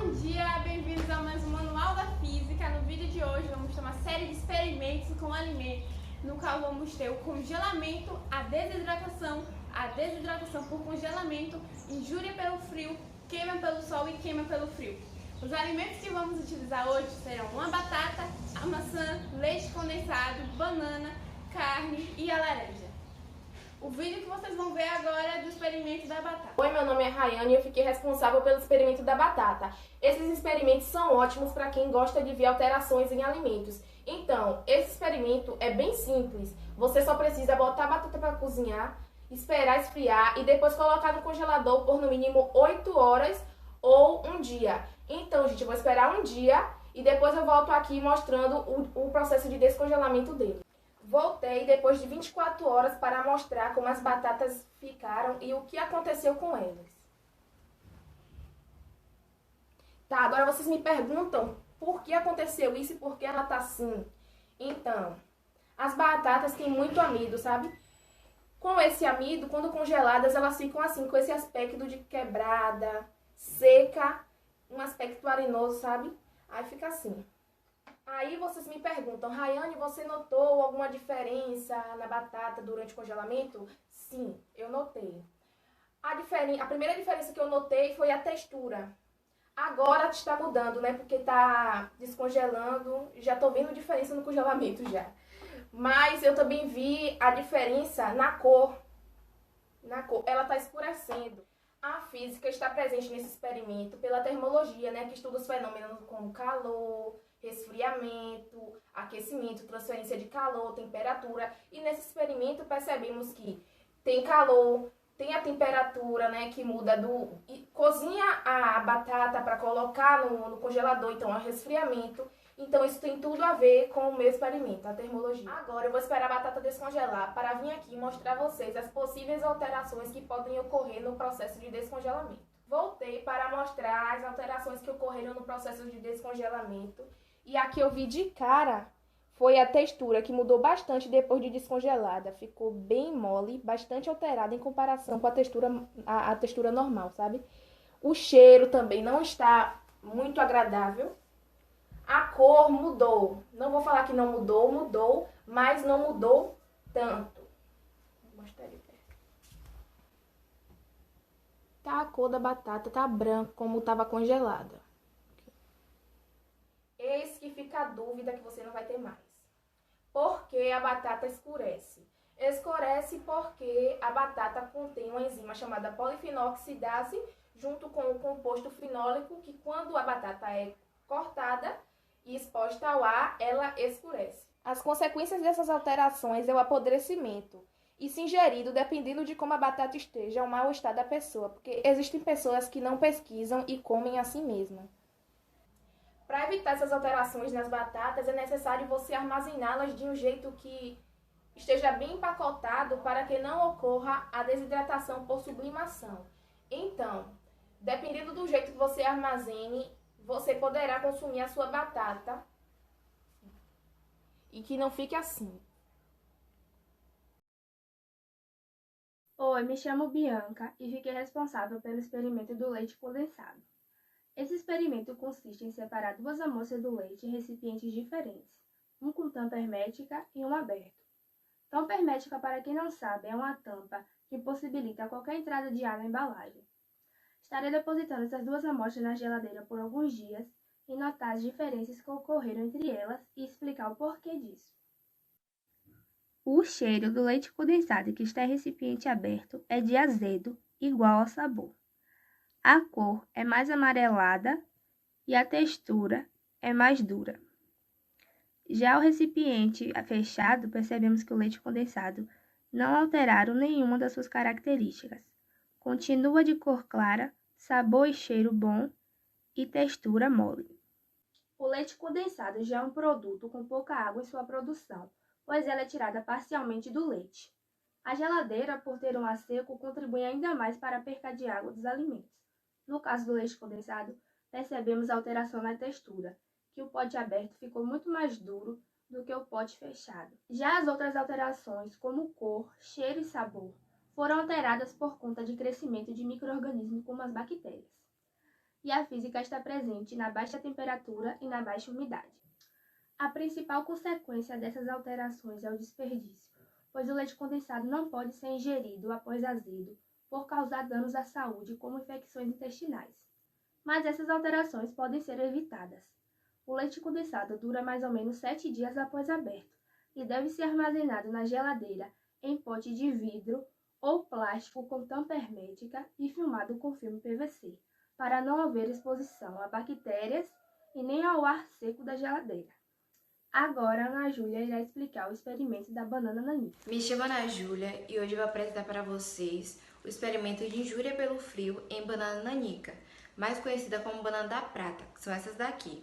Bom dia, bem-vindos a mais um Manual da Física. No vídeo de hoje vamos ter uma série de experimentos com alimentos, no qual vamos ter o congelamento, a desidratação por congelamento, injúria pelo frio, queima pelo sol e queima pelo frio. Os alimentos que vamos utilizar hoje serão uma batata, a maçã, leite condensado, banana, carne e a laranja. O vídeo que vocês vão ver agora é do experimento da batata. Oi, meu nome é Rayane e eu fiquei responsável pelo experimento da batata. Esses experimentos são ótimos para quem gosta de ver alterações em alimentos. Então, esse experimento é bem simples. Você só precisa botar a batata para cozinhar, esperar esfriar e depois colocar no congelador por no mínimo 8 horas ou um dia. Então, gente, eu vou esperar um dia e depois eu volto aqui mostrando o processo de descongelamento dele. Voltei depois de 24 horas para mostrar como as batatas ficaram e o que aconteceu com elas. Tá, agora vocês me perguntam por que aconteceu isso e por que ela tá assim. Então, as batatas têm muito amido, sabe? Com esse amido, quando congeladas, elas ficam assim, com esse aspecto de quebrada, seca, um aspecto arenoso, sabe? Aí fica assim. Aí vocês me perguntam, Rayane, você notou alguma diferença na batata durante o congelamento? Sim, eu notei. A primeira diferença que eu notei foi a textura. Agora está mudando, né? Porque tá descongelando, já tô vendo diferença no congelamento já. Mas eu também vi a diferença na cor. Ela tá escurecendo. A física está presente nesse experimento pela termologia, né? Que estuda os fenômenos como calor, resfriamento, aquecimento, transferência de calor, temperatura. E nesse experimento percebemos que tem calor, tem a temperatura, né, que muda cozinha a batata para colocar no congelador, então é resfriamento. Então isso tem tudo a ver com o meu experimento, a termologia. Agora eu vou esperar a batata descongelar para vir aqui mostrar a vocês as possíveis alterações que podem ocorrer no processo de descongelamento. Voltei para mostrar as alterações que ocorreram no processo de descongelamento. E a que eu vi de cara foi a textura, que mudou bastante depois de descongelada. Ficou bem mole, bastante alterada em comparação com a textura normal, sabe? O cheiro também não está muito agradável. A cor mudou. Não vou falar que não mudou, mudou, mas não mudou tanto. Vou mostrar ali perto. Tá, a cor da batata tá branca, como estava congelada. Eis que fica a dúvida que você não vai ter mais. Por que a batata escurece? Escurece porque a batata contém uma enzima chamada polifenoxidase, junto com o composto fenólico, que quando a batata é cortada e exposta ao ar, ela escurece. As consequências dessas alterações é o apodrecimento. E se ingerido, dependendo de como a batata esteja, o mal-estar da pessoa, porque existem pessoas que não pesquisam e comem assim mesmo. Para evitar essas alterações nas batatas, é necessário você armazená-las de um jeito que esteja bem empacotado para que não ocorra a desidratação por sublimação. Então, dependendo do jeito que você armazene, você poderá consumir a sua batata e que não fique assim. Oi, me chamo Bianca e fiquei responsável pelo experimento do leite condensado. Esse experimento consiste em separar duas amostras do leite em recipientes diferentes, um com tampa hermética e um aberto. Tampa hermética, para quem não sabe, é uma tampa que possibilita qualquer entrada de ar na embalagem. Estarei depositando essas duas amostras na geladeira por alguns dias e notar as diferenças que ocorreram entre elas e explicar o porquê disso. O cheiro do leite condensado que está em recipiente aberto é de azedo, igual ao sabor. A cor é mais amarelada e a textura é mais dura. Já o recipiente fechado, percebemos que o leite condensado não alteraram nenhuma das suas características. Continua de cor clara, sabor e cheiro bom e textura mole. O leite condensado já é um produto com pouca água em sua produção, pois ela é tirada parcialmente do leite. A geladeira, por ter um ar seco, contribui ainda mais para a perca de água dos alimentos. No caso do leite condensado, percebemos alteração na textura, que o pote aberto ficou muito mais duro do que o pote fechado. Já as outras alterações, como cor, cheiro e sabor, foram alteradas por conta de crescimento de micro-organismos como as bactérias. e a física está presente na baixa temperatura e na baixa umidade. A principal consequência dessas alterações é o desperdício, pois o leite condensado não pode ser ingerido após azedo, por causar danos à saúde, como infecções intestinais. Mas essas alterações podem ser evitadas. O leite condensado dura mais ou menos 7 dias após aberto e deve ser armazenado na geladeira em pote de vidro ou plástico com tampa hermética e filmado com filme PVC, para não haver exposição a bactérias e nem ao ar seco da geladeira. Agora, a Ana Júlia irá explicar o experimento da banana nanica. Me chamo Ana Júlia e hoje eu vou apresentar para vocês o experimento de injúria pelo frio em banana nanica, mais conhecida como banana da prata, que são essas daqui.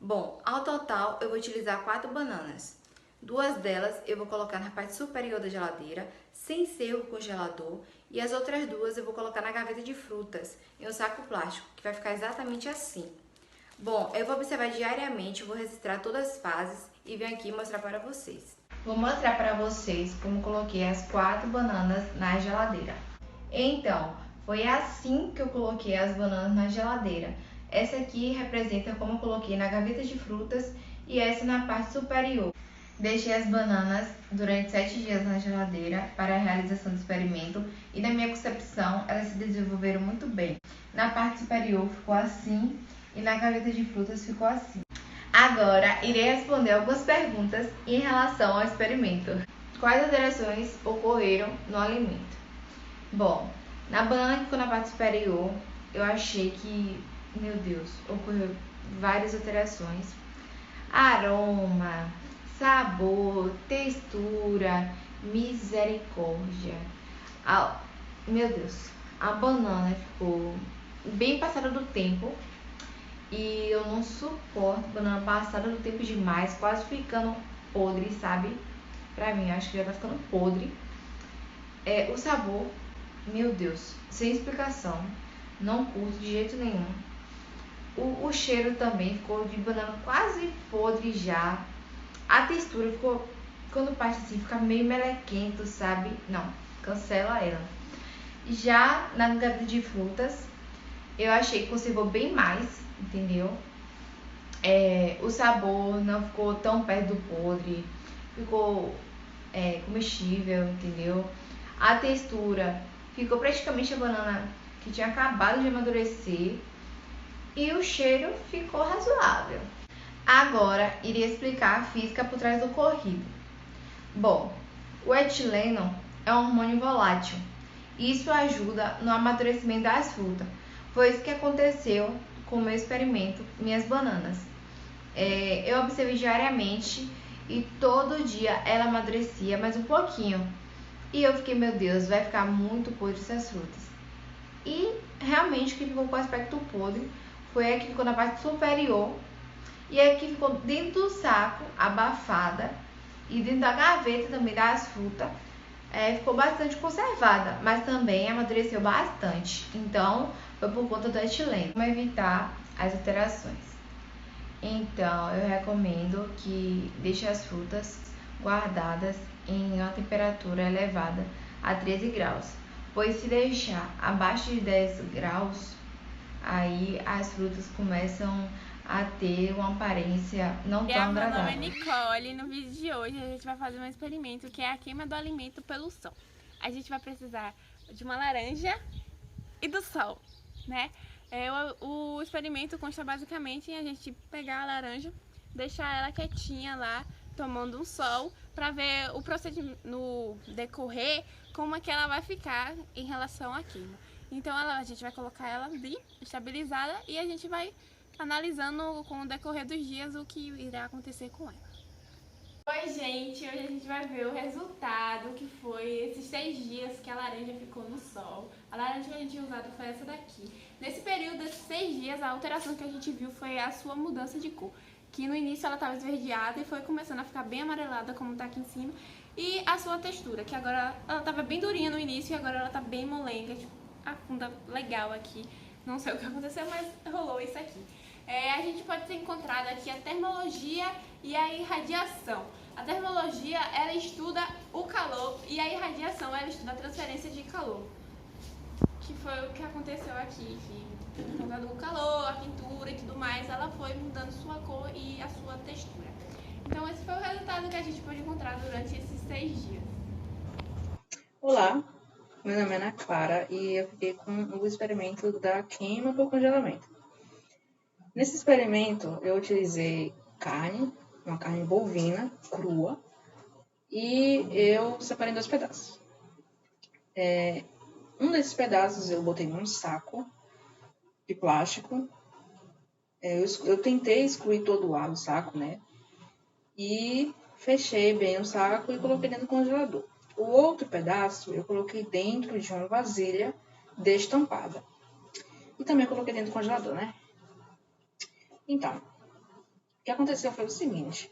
Bom, ao total eu vou utilizar 4 bananas. 2 delas eu vou colocar na parte superior da geladeira, sem ser o congelador, e as outras 2 eu vou colocar na gaveta de frutas, em um saco plástico, que vai ficar exatamente assim. Bom, eu vou observar diariamente, eu vou registrar todas as fases e venho aqui mostrar para vocês. Vou mostrar para vocês como coloquei as 4 bananas na geladeira. Então, foi assim que eu coloquei as bananas na geladeira. Essa aqui representa como eu coloquei na gaveta de frutas e essa na parte superior. Deixei as bananas durante 7 dias na geladeira para a realização do experimento e, na minha concepção, elas se desenvolveram muito bem. Na parte superior ficou assim e na gaveta de frutas ficou assim. Agora, irei responder algumas perguntas em relação ao experimento. Quais alterações ocorreram no alimento? Bom, na banana que ficou na parte superior, eu achei que, meu Deus, ocorreu várias alterações. Aroma, sabor, textura, misericórdia. Meu Deus, a banana ficou bem passada do tempo e eu não suporto banana passada do tempo demais, quase ficando podre, sabe? Pra mim, acho que já tá ficando podre. O sabor, meu Deus, sem explicação, não curto de jeito nenhum. O cheiro também ficou de banana quase podre já. A textura ficou, quando parte assim, fica meio melequento, sabe? Não, cancela ela. Já na gaveta de frutas, eu achei que conservou bem mais, entendeu? O sabor não ficou tão perto do podre, ficou comestível, entendeu? A textura ficou praticamente a banana que tinha acabado de amadurecer e o cheiro ficou razoável. Agora, irei explicar a física por trás do ocorrido. Bom, o etileno é um hormônio volátil. Isso ajuda no amadurecimento das frutas. Foi isso que aconteceu com o meu experimento, minhas bananas. Eu observei diariamente e todo dia ela amadurecia mais um pouquinho. E eu fiquei, meu Deus, vai ficar muito podre essas frutas. E realmente o que ficou com aspecto podre foi a que ficou na parte superior e a que ficou dentro do saco, abafada, e dentro da gaveta também das frutas, ficou bastante conservada, mas também amadureceu bastante. Então, foi por conta do etileno. Como evitar as alterações? Então, eu recomendo que deixe as frutas guardadas em uma temperatura elevada a 13 graus, pois se deixar abaixo de 10 graus, aí as frutas começam a ter uma aparência não tão agradável. Meu nome é Nicole e no vídeo de hoje a gente vai fazer um experimento que é a queima do alimento pelo sol. A gente vai precisar de uma laranja e do sol, né? O experimento consta basicamente em a gente pegar a laranja, deixar ela quietinha lá, tomando um sol, para ver o procedimento no decorrer, como é que ela vai ficar em relação à queima. Então a gente vai colocar ela ali, estabilizada, e a gente vai analisando com o decorrer dos dias o que irá acontecer com ela. Oi gente, hoje a gente vai ver o resultado que foi esses 6 dias que a laranja ficou no sol. A laranja que a gente tinha usado foi essa daqui. Nesse período desses 6 dias, a alteração que a gente viu foi a sua mudança de cor. Que no início ela estava esverdeada e foi começando a ficar bem amarelada, como está aqui em cima. E a sua textura, que agora ela estava bem durinha no início e agora ela está bem molenga, tipo, afunda legal aqui. Não sei o que aconteceu, mas rolou isso aqui. A gente pode ter encontrado aqui a termologia e a irradiação. A termologia, ela estuda o calor e a irradiação, ela estuda a transferência de calor. Que foi o que aconteceu aqui, enfim. Por causa do calor, a pintura e tudo mais, ela foi mudando sua cor e a sua textura. Então esse foi o resultado que a gente pôde encontrar durante esses 6 dias. Olá, meu nome é Ana Clara e eu fiquei com o experimento da queima por congelamento. Nesse experimento eu utilizei carne, uma carne bovina, crua, e eu separei em 2 pedaços. Um desses pedaços eu botei num saco de plástico. Eu tentei excluir todo o ar do saco, né? E fechei bem o saco e coloquei dentro do congelador. O outro pedaço eu coloquei dentro de uma vasilha destampada. E também coloquei dentro do congelador, né? Então, o que aconteceu foi o seguinte.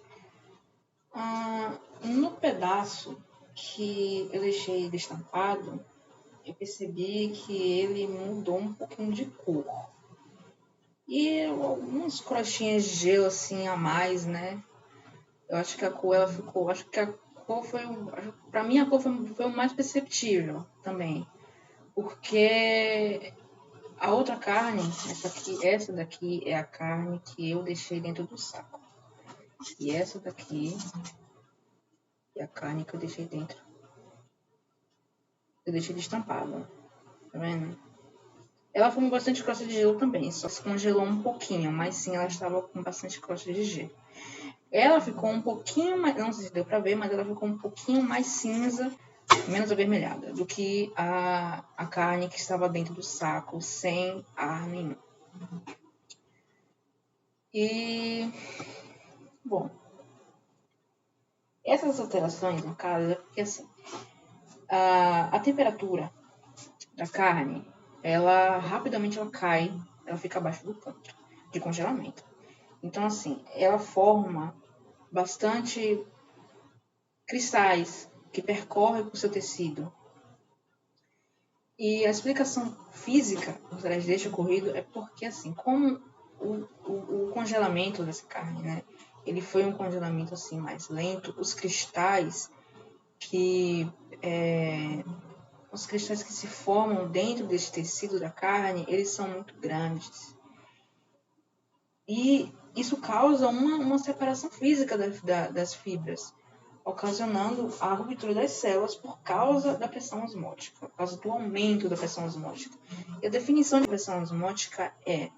No pedaço que eu deixei destampado, eu percebi que ele mudou um pouquinho de cor. E algumas crostinhas de gelo assim a mais, né? Eu acho que a cor ela ficou. Acho que a cor foi. Pra mim a cor foi o mais perceptível também. Porque a outra carne, essa daqui é a carne que eu deixei dentro do saco. E essa daqui é a carne que eu deixei dentro. Eu deixei destampada. Tá vendo? Ela foi com bastante crosta de gelo também, só se congelou um pouquinho, mas sim, ela estava com bastante crosta de gelo. Ela ficou um pouquinho mais, não sei se deu pra ver, mas ela ficou um pouquinho mais cinza, menos avermelhada, do que a carne que estava dentro do saco, sem ar nenhum. E, bom, essas alterações, no caso, é porque assim, a temperatura da carne, ela rapidamente cai, ela fica abaixo do ponto de congelamento. Então, assim, ela forma bastante cristais que percorrem o seu tecido. E a explicação física por trás deste ocorrido é porque, assim, como o congelamento dessa carne, né, ele foi um congelamento, assim, mais lento, os cristais que se formam dentro desse tecido da carne, eles são muito grandes. E isso causa uma separação física das fibras, ocasionando a ruptura das células por causa da pressão osmótica, por causa do aumento da pressão osmótica. E a definição de pressão osmótica é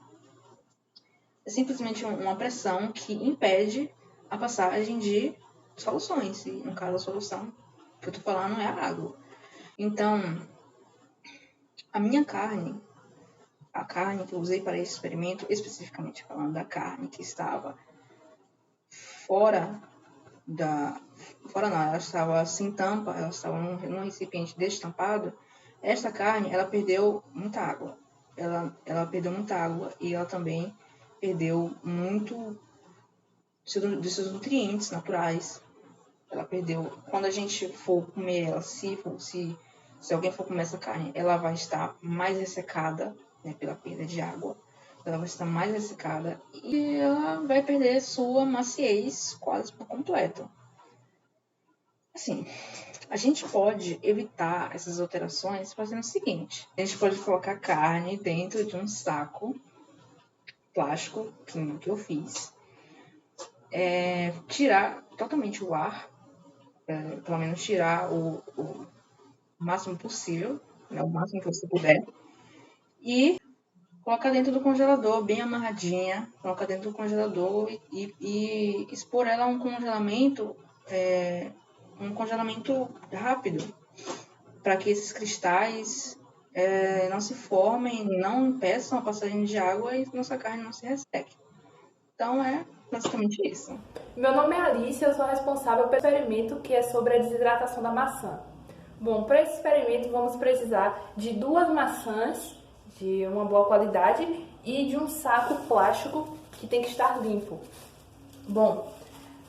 simplesmente uma pressão que impede a passagem de soluções. E, no caso, a solução que eu estou falando é a água. Então, a minha carne, a carne que eu usei para esse experimento, especificamente falando da carne que estava fora não, ela estava sem tampa, ela estava num recipiente destampado. Esta carne, ela perdeu muita água. Ela perdeu muita água e ela também perdeu muito dos seus nutrientes naturais. Ela perdeu, quando a gente for comer ela, se alguém for comer essa carne, ela vai estar mais ressecada, né, pela perda de água. Ela vai estar mais ressecada e ela vai perder sua maciez quase por completo. Assim, a gente pode evitar essas alterações fazendo o seguinte. A gente pode colocar a carne dentro de um saco plástico, que eu fiz. Tirar totalmente o ar, pelo menos tirar o máximo possível, né, o máximo que você puder. E colocar dentro do congelador, bem amarradinha, colocar dentro do congelador e expor ela a um congelamento rápido, para que esses cristais não se formem, não impeçam a passagem de água e nossa carne não se resseque. Então é basicamente isso. Meu nome é Alice, eu sou responsável pelo experimento que é sobre a desidratação da maçã. Bom, para esse experimento vamos precisar de 2 maçãs de uma boa qualidade e de um saco plástico que tem que estar limpo. Bom,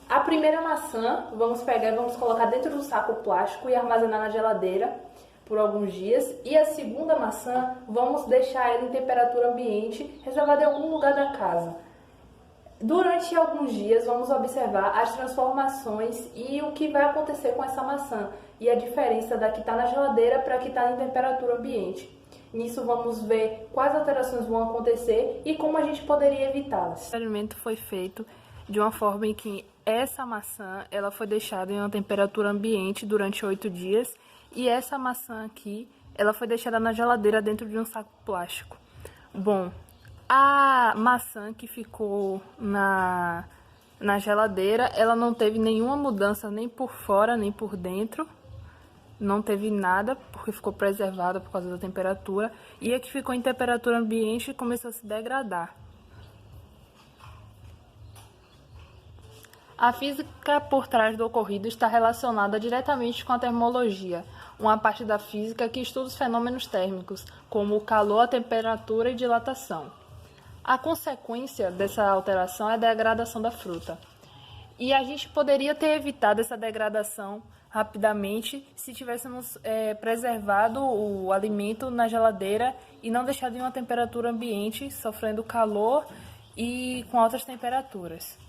a primeira maçã vamos pegar e vamos colocar dentro do saco plástico e armazenar na geladeira por alguns dias. E a segunda maçã vamos deixar ela em temperatura ambiente, reservada em algum lugar da casa. Durante alguns dias vamos observar as transformações e o que vai acontecer com essa maçã e a diferença da que está na geladeira para a que está em temperatura ambiente. Nisso vamos ver quais alterações vão acontecer e como a gente poderia evitá-las. O experimento foi feito de uma forma em que essa maçã ela foi deixada em uma temperatura ambiente durante 8 dias e essa maçã aqui ela foi deixada na geladeira dentro de um saco plástico. Bom, a maçã que ficou na geladeira, ela não teve nenhuma mudança nem por fora nem por dentro. Não teve nada, porque ficou preservada por causa da temperatura. E a que ficou em temperatura ambiente começou a se degradar. A física por trás do ocorrido está relacionada diretamente com a termologia, uma parte da física que estuda os fenômenos térmicos, como o calor, a temperatura e dilatação. A consequência dessa alteração é a degradação da fruta. E a gente poderia ter evitado essa degradação rapidamente se tivéssemos preservado o alimento na geladeira e não deixado em uma temperatura ambiente, sofrendo calor e com altas temperaturas.